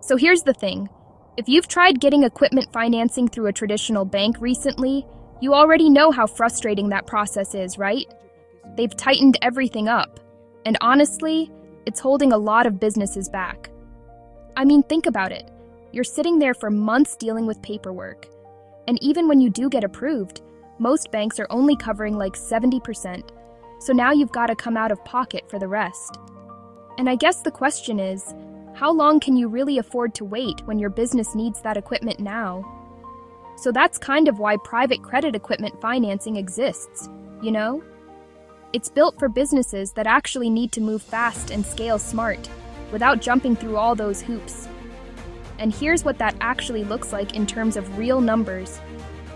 So here's the thing. If you've tried getting equipment financing through a traditional bank recently, you already know how frustrating that process is, right? They've tightened everything up. And honestly, it's holding a lot of businesses back. I mean, think about it. You're sitting there for months dealing with paperwork. And even when you do get approved, most banks are only covering like 70%. So now you've got to come out of pocket for the rest. And I guess the question is, how long can you really afford to wait when your business needs that equipment now? So that's kind of why private credit equipment financing exists, you know? It's built for businesses that actually need to move fast and scale smart, without jumping through all those hoops. And here's what that actually looks like in terms of real numbers.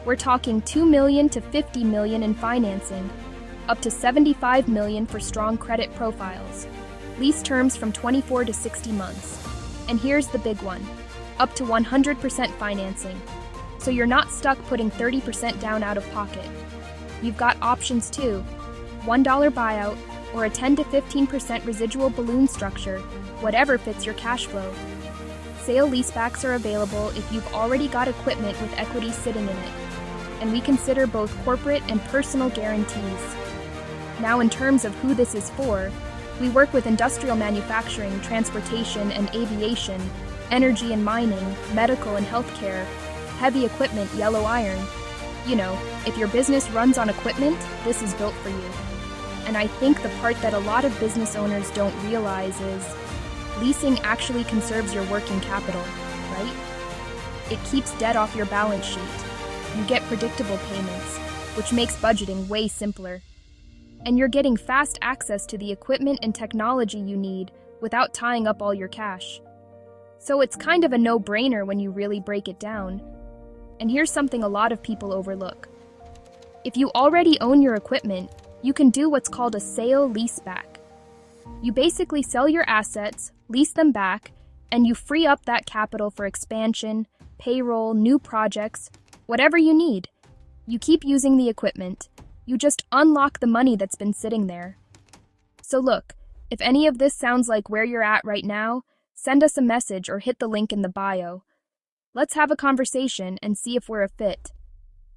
We're talking $2 million to $50 million in financing, up to $75 million for strong credit profiles. Lease terms from 24 to 60 months. And here's the big one, up to 100% financing. So you're not stuck putting 30% down out of pocket. You've got options too, $1 buyout or a 10 to 15% residual balloon structure, whatever fits your cash flow. Sale-leasebacks are available if you've already got equipment with equity sitting in it. And we consider both corporate and personal guarantees. Now in terms of who this is for, we work with industrial manufacturing, transportation and aviation, energy and mining, medical and healthcare, heavy equipment, yellow iron. You know, if your business runs on equipment, this is built for you. And I think the part that a lot of business owners don't realize is leasing actually conserves your working capital, right? It keeps debt off your balance sheet. You get predictable payments, which makes budgeting way simpler. And you're getting fast access to the equipment and technology you need without tying up all your cash. So it's kind of a no-brainer when you really break it down. And here's something a lot of people overlook. If you already own your equipment, you can do what's called a sale-leaseback. You basically sell your assets, lease them back, and you free up that capital for expansion, payroll, new projects, whatever you need. You keep using the equipment. You just unlock the money that's been sitting there. So look, if any of this sounds like where you're at right now, send us a message or hit the link in the bio. Let's have a conversation and see if we're a fit.